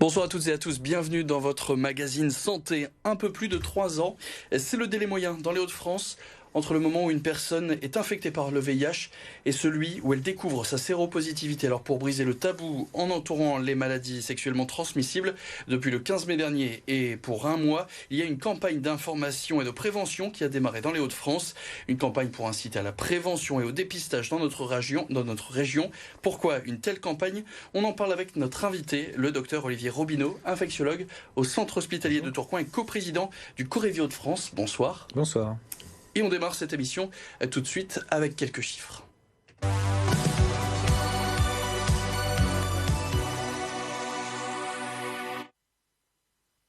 Bonsoir à toutes et à tous, bienvenue dans votre magazine Santé. Un peu plus de 3 ans, c'est le délai moyen dans les Hauts-de-France entre le moment où une personne est infectée par le VIH et celui où elle découvre sa séropositivité. Alors pour briser le tabou en entourant les maladies sexuellement transmissibles, depuis le 15 mai dernier et pour un mois, il y a une campagne d'information et de prévention qui a démarré dans les Hauts-de-France. Une campagne pour inciter à la prévention et au dépistage dans notre région. Pourquoi une telle campagne? On en parle avec notre invité, le docteur Olivier Robineau, infectiologue au centre hospitalier de Tourcoing et coprésident du Corévi Hauts-de-France. Bonsoir. Bonsoir. Et on démarre cette émission tout de suite avec quelques chiffres.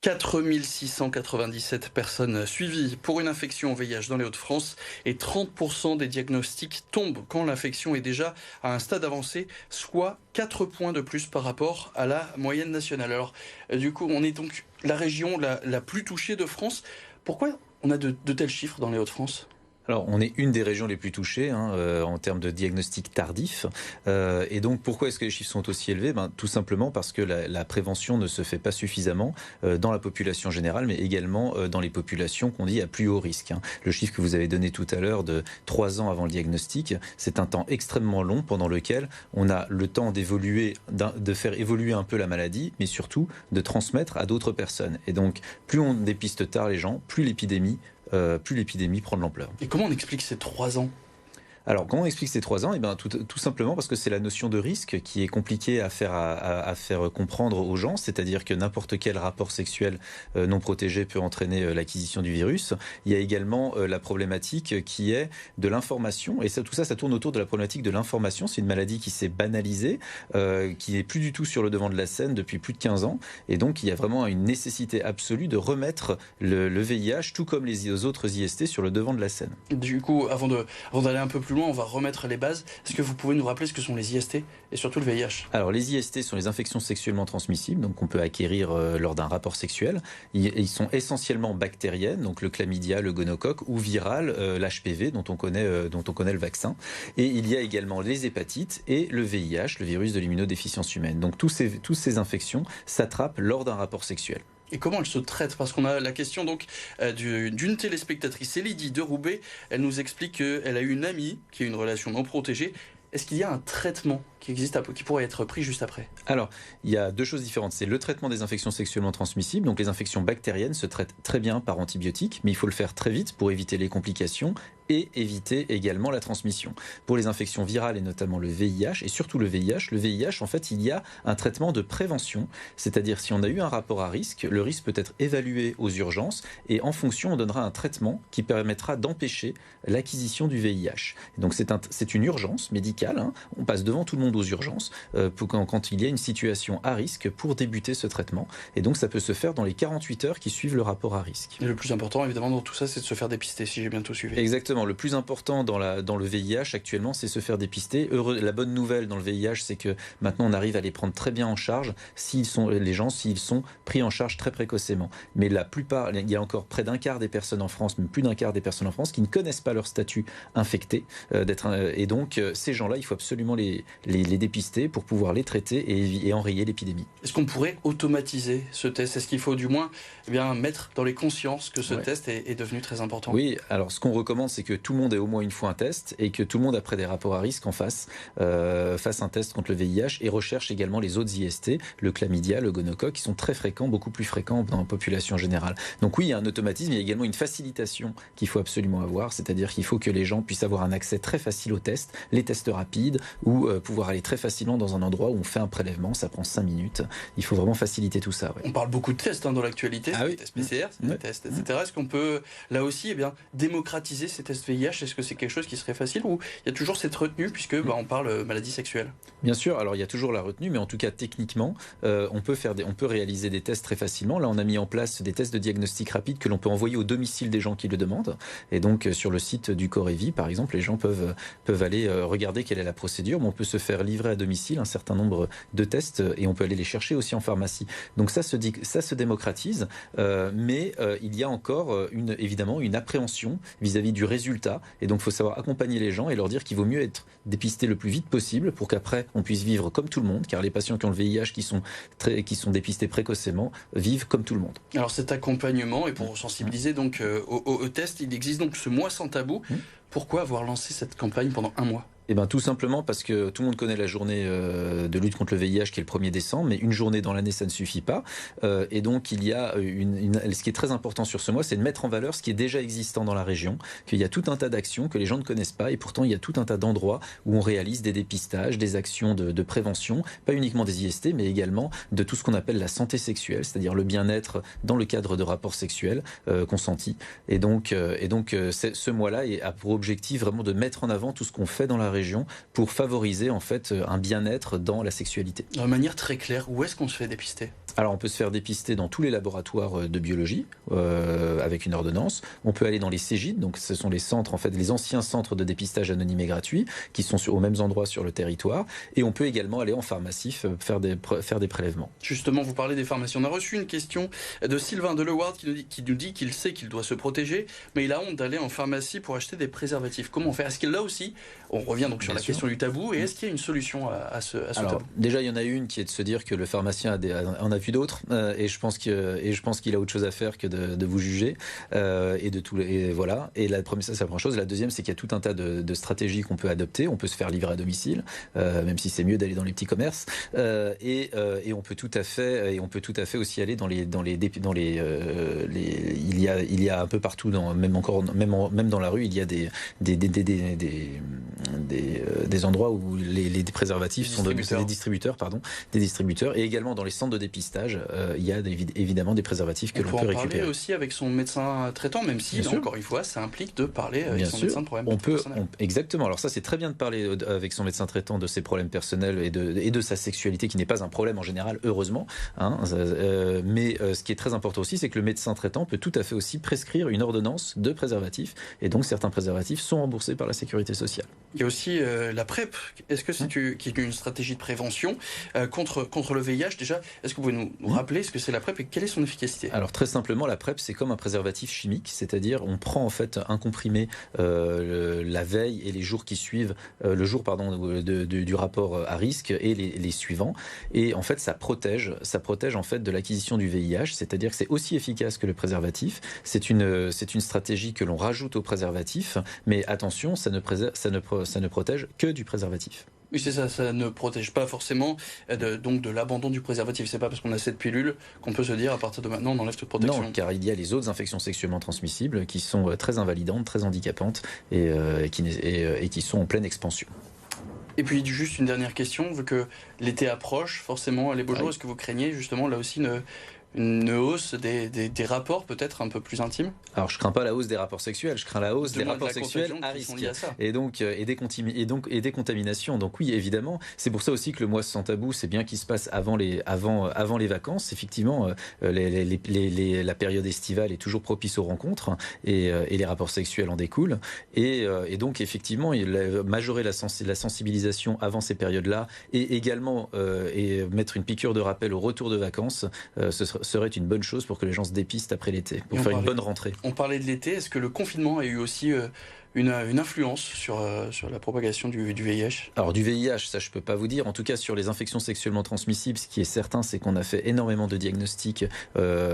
4 697 personnes suivies pour une infection au VIH dans les Hauts-de-France et 30% des diagnostics tombent quand l'infection est déjà à un stade avancé, soit 4 points de plus par rapport à la moyenne nationale. Alors du coup, on est donc la région la plus touchée de France. Pourquoi on a de tels chiffres dans les Hauts-de-France ? Alors, on est une des régions les plus touchées en termes de diagnostic tardif. Et donc, pourquoi est-ce que les chiffres sont aussi élevés ? Tout simplement parce que la prévention ne se fait pas suffisamment dans la population générale, mais également dans les populations qu'on dit à plus haut risque. Le chiffre que vous avez donné tout à l'heure de 3 ans avant le diagnostic, c'est un temps extrêmement long pendant lequel on a le temps d'évoluer, de faire évoluer un peu la maladie, mais surtout de transmettre à d'autres personnes. Et donc, plus on dépiste tard les gens, plus l'épidémie prend de l'ampleur. Et comment on explique ces 3 ans ? Alors, comment on explique ces 3 ans ? Tout simplement parce que c'est la notion de risque qui est compliquée à faire comprendre aux gens, c'est-à-dire que n'importe quel rapport sexuel non protégé peut entraîner l'acquisition du virus. Il y a également la problématique qui est de l'information, et tout ça tourne autour de la problématique de l'information. C'est une maladie qui s'est banalisée, qui n'est plus du tout sur le devant de la scène depuis plus de 15 ans, et donc il y a vraiment une nécessité absolue de remettre le VIH, tout comme les autres IST, sur le devant de la scène. Du coup, avant d'aller un peu plus loin, on va remettre les bases. Est-ce que vous pouvez nous rappeler ce que sont les IST et surtout le VIH ? Alors les IST sont les infections sexuellement transmissibles, donc on peut acquérir lors d'un rapport sexuel. Ils sont essentiellement bactériennes, donc le chlamydia, le gonocoque, ou virales, l'HPV dont on connaît le vaccin. Et il y a également les hépatites et le VIH, le virus de l'immunodéficience humaine. Donc toutes ces infections s'attrapent lors d'un rapport sexuel. Et comment elle se traite ? Parce qu'on a la question donc d'une téléspectatrice, Lydie de Roubaix. Elle nous explique qu'elle a eu une amie qui a une relation non protégée. Est-ce qu'il y a un traitement qui existe, qui pourrait être pris juste après ? Alors, il y a deux choses différentes. C'est le traitement des infections sexuellement transmissibles. Donc les infections bactériennes se traitent très bien par antibiotiques, mais il faut le faire très vite pour éviter les complications et éviter également la transmission. Pour les infections virales et notamment le VIH, et surtout le VIH, en fait, il y a un traitement de prévention, c'est-à-dire si on a eu un rapport à risque, le risque peut être évalué aux urgences et en fonction, on donnera un traitement qui permettra d'empêcher l'acquisition du VIH. Donc c'est une urgence médicale, on passe devant tout le monde aux urgences quand il y a une situation à risque pour débuter ce traitement. Et donc ça peut se faire dans les 48 heures qui suivent le rapport à risque. Et le plus important, évidemment, dans tout ça, c'est de se faire dépister, si j'ai bien tout suivi. Exactement. Le plus important dans le VIH actuellement, c'est se faire dépister. La bonne nouvelle dans le VIH, c'est que maintenant on arrive à les prendre très bien en charge s'ils sont pris en charge très précocement. Mais la plupart, il y a encore près d'un quart des personnes en France, même plus d'un quart des personnes en France, qui ne connaissent pas leur statut infecté. Et donc ces gens-là, il faut absolument les dépister pour pouvoir les traiter et enrayer l'épidémie. Est-ce qu'on pourrait automatiser ce test ? Est-ce qu'il faut du moins mettre dans les consciences que ce test est devenu très important ? Oui, alors ce qu'on recommande, c'est que tout le monde ait au moins une fois un test et que tout le monde, après des rapports à risque, fasse un test contre le VIH et recherche également les autres IST, le chlamydia, le gonocoque, qui sont très fréquents, beaucoup plus fréquents dans la population générale. Donc oui, il y a un automatisme, il y a également une facilitation qu'il faut absolument avoir, c'est-à-dire qu'il faut que les gens puissent avoir un accès très facile aux tests, les tests rapides, ou pouvoir aller très facilement dans un endroit où on fait un prélèvement, ça prend 5 minutes. Il faut vraiment faciliter tout ça. Ouais. On parle beaucoup de tests dans l'actualité, des tests PCR, des tests, etc. Est-ce qu'on peut, là aussi, démocratiser ces tests VIH ? Est-ce que c'est quelque chose qui serait facile ou il y a toujours cette retenue puisque on parle maladie sexuelle ? Bien sûr, alors il y a toujours la retenue, mais en tout cas techniquement, on peut réaliser des tests très facilement. Là, on a mis en place des tests de diagnostic rapide que l'on peut envoyer au domicile des gens qui le demandent. Et donc sur le site du Corévi, par exemple, les gens peuvent aller regarder quelle est la procédure. Mais on peut se faire faire livrer à domicile un certain nombre de tests et on peut aller les chercher aussi en pharmacie. Donc ça se démocratise, mais il y a encore évidemment une appréhension vis-à-vis du résultat. Et donc il faut savoir accompagner les gens et leur dire qu'il vaut mieux être dépisté le plus vite possible pour qu'après on puisse vivre comme tout le monde, car les patients qui ont le VIH qui sont dépistés précocement vivent comme tout le monde. Alors cet accompagnement, et pour sensibiliser donc au test, il existe donc ce mois sans tabou. Pourquoi avoir lancé cette campagne pendant un mois ? Eh bien, tout simplement parce que tout le monde connaît la journée de lutte contre le VIH qui est le 1er décembre, mais une journée dans l'année, ça ne suffit pas. Et donc, il y a ce qui est très important sur ce mois, c'est de mettre en valeur ce qui est déjà existant dans la région, qu'il y a tout un tas d'actions que les gens ne connaissent pas, et pourtant, il y a tout un tas d'endroits où on réalise des dépistages, des actions de prévention, pas uniquement des IST, mais également de tout ce qu'on appelle la santé sexuelle, c'est-à-dire le bien-être dans le cadre de rapports sexuels consentis. Et donc ce mois-là a pour objectif vraiment de mettre en avant tout ce qu'on fait dans la région pour favoriser en fait un bien-être dans la sexualité. De manière très claire, où est-ce qu'on se fait dépister ? Alors on peut se faire dépister dans tous les laboratoires de biologie avec une ordonnance. On peut aller dans les CEGID, donc ce sont les centres, en fait, les anciens centres de dépistage anonyme et gratuit qui sont aux mêmes endroits sur le territoire. Et on peut également aller en pharmacie faire des prélèvements. Justement, vous parlez des pharmacies. On a reçu une question de Sylvain Deleward qui nous dit qu'il sait qu'il doit se protéger, mais il a honte d'aller en pharmacie pour acheter des préservatifs. Comment faire ? Est-ce qu'il là aussi, on revient donc sur la question du tabou, et est-ce qu'il y a une solution à ce tabou ? Déjà, il y en a une qui est de se dire que le pharmacien en a vu d'autres, et je pense qu'il a autre chose à faire que de vous juger, et voilà. Et ça, c'est la première chose. La deuxième, c'est qu'il y a tout un tas de stratégies qu'on peut adopter. On peut se faire livrer à domicile, même si c'est mieux d'aller dans les petits commerces, et on peut tout à fait aussi aller il y a un peu partout, même dans la rue, il y a des endroits où les préservatifs sont des distributeurs, et également dans les centres de dépistage, il y a évidemment des préservatifs que l'on peut récupérer. On peut en parler aussi avec son médecin traitant, même si, encore une fois, ça implique de parler avec son médecin de problèmes personnels. Exactement. Alors ça, c'est très bien de parler avec son médecin traitant de ses problèmes personnels et de sa sexualité, qui n'est pas un problème en général, heureusement. Mais ce qui est très important aussi, c'est que le médecin traitant peut tout à fait aussi prescrire une ordonnance de préservatifs, et donc certains préservatifs sont remboursés par la sécurité sociale. Il y a aussi la PrEP. Est-ce que c'est une stratégie de prévention contre le VIH? Déjà, est-ce que vous pouvez nous rappeler ce que c'est la PrEP et quelle est son efficacité? Alors très simplement, la PrEP, c'est comme un préservatif chimique, c'est-à-dire on prend en fait un comprimé la veille et les jours qui suivent, du rapport à risque et les suivants, et en fait ça protège en fait de l'acquisition du VIH, c'est-à-dire que c'est aussi efficace que le préservatif. C'est une stratégie que l'on rajoute au préservatif, mais attention, ça ne protège que du préservatif. Oui, c'est ça, ça ne protège pas forcément de l'abandon du préservatif. C'est pas parce qu'on a cette pilule qu'on peut se dire à partir de maintenant on enlève toute protection. Non, car il y a les autres infections sexuellement transmissibles qui sont très invalidantes, très handicapantes et qui sont en pleine expansion. Et puis juste une dernière question, vu que l'été approche, forcément les beaux jours, est-ce que vous craignez justement là aussi une hausse des rapports peut-être un peu plus intimes? Alors je crains pas la hausse des rapports sexuels, je crains la hausse des rapports sexuels à risque et des contaminations. Donc oui, évidemment, c'est pour ça aussi que le mois sans tabou, c'est bien qu'il se passe avant les vacances. Effectivement, la période estivale est toujours propice aux rencontres et les rapports sexuels en découlent. Et donc effectivement, majorer la sensibilisation avant ces périodes-là et également mettre une piqûre de rappel au retour de vacances, ce serait une bonne chose pour que les gens se dépistent après l'été, pour faire une bonne rentrée. On parlait de l'été, est-ce que le confinement a eu aussi une influence sur la propagation du VIH? Alors du VIH, ça je peux pas vous dire. En tout cas sur les infections sexuellement transmissibles, ce qui est certain, c'est qu'on a fait énormément de diagnostics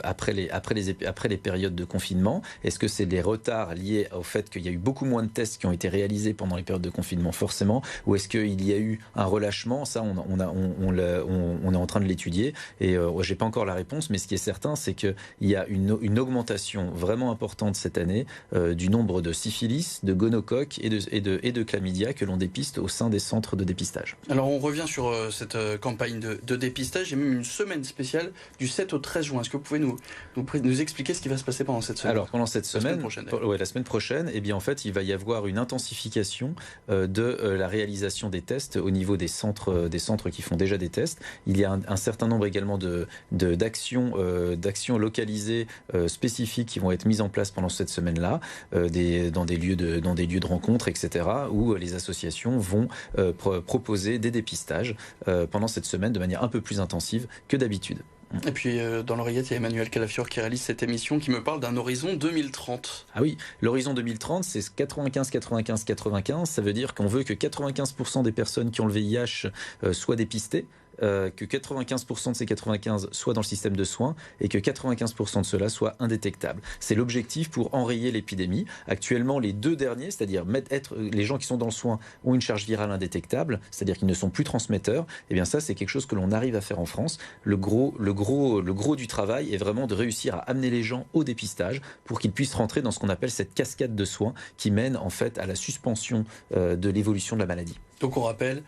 après les périodes de confinement. Est-ce que c'est des retards liés au fait qu'il y a eu beaucoup moins de tests qui ont été réalisés pendant les périodes de confinement forcément, ou est-ce qu'il y a eu un relâchement? Ça on est en train de l'étudier et j'ai pas encore la réponse, mais ce qui est certain, c'est qu'il y a une augmentation vraiment importante cette année du nombre de syphilis, de gonocoque et de chlamydia que l'on dépiste au sein des centres de dépistage. Alors on revient sur cette campagne de dépistage. J'ai même une semaine spéciale du 7 au 13 juin. Est-ce que vous pouvez nous expliquer ce qui va se passer pendant cette semaine? Alors pendant cette semaine, la semaine prochaine, eh bien en fait il va y avoir une intensification de la réalisation des tests au niveau des centres qui font déjà des tests. Il y a un certain nombre également d'actions localisées spécifiques qui vont être mises en place pendant cette semaine-là, dans des lieux lieux de rencontre, etc., où les associations vont proposer des dépistages pendant cette semaine de manière un peu plus intensive que d'habitude. Et puis dans l'oreillette, il y a Emmanuel Calafiore qui réalise cette émission qui me parle d'un horizon 2030. Ah oui, l'horizon 2030, c'est 95-95-95. Ça veut dire qu'on veut que 95% des personnes qui ont le VIH soient dépistées. Que 95% de ces 95 soient dans le système de soins et que 95% de ceux-là soient indétectables. C'est l'objectif pour enrayer l'épidémie. Actuellement, les deux derniers, c'est-à-dire les gens qui sont dans le soin ont une charge virale indétectable, c'est-à-dire qu'ils ne sont plus transmetteurs. Et bien ça, c'est quelque chose que l'on arrive à faire en France. Le gros du travail est vraiment de réussir à amener les gens au dépistage pour qu'ils puissent rentrer dans ce qu'on appelle cette cascade de soins qui mène en fait à la suspension de l'évolution de la maladie. Donc on rappelle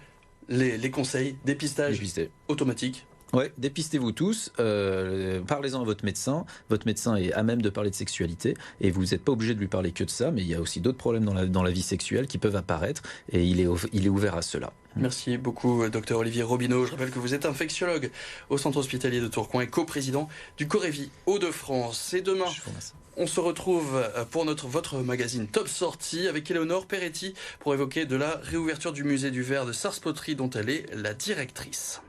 les conseils, dépistage automatique. Ouais, dépistez-vous tous, parlez-en à votre médecin. Votre médecin est à même de parler de sexualité et vous n'êtes pas obligé de lui parler que de ça, mais il y a aussi d'autres problèmes dans la vie sexuelle qui peuvent apparaître et il est ouvert à cela. Merci beaucoup, docteur Olivier Robineau. Je rappelle que vous êtes infectiologue au centre hospitalier de Tourcoing et coprésident du Corévi Hauts-de-France. Et demain, on se retrouve pour votre magazine Top Sortie avec Éléonore Peretti pour évoquer de la réouverture du musée du verre de Sars-Poterie dont elle est la directrice.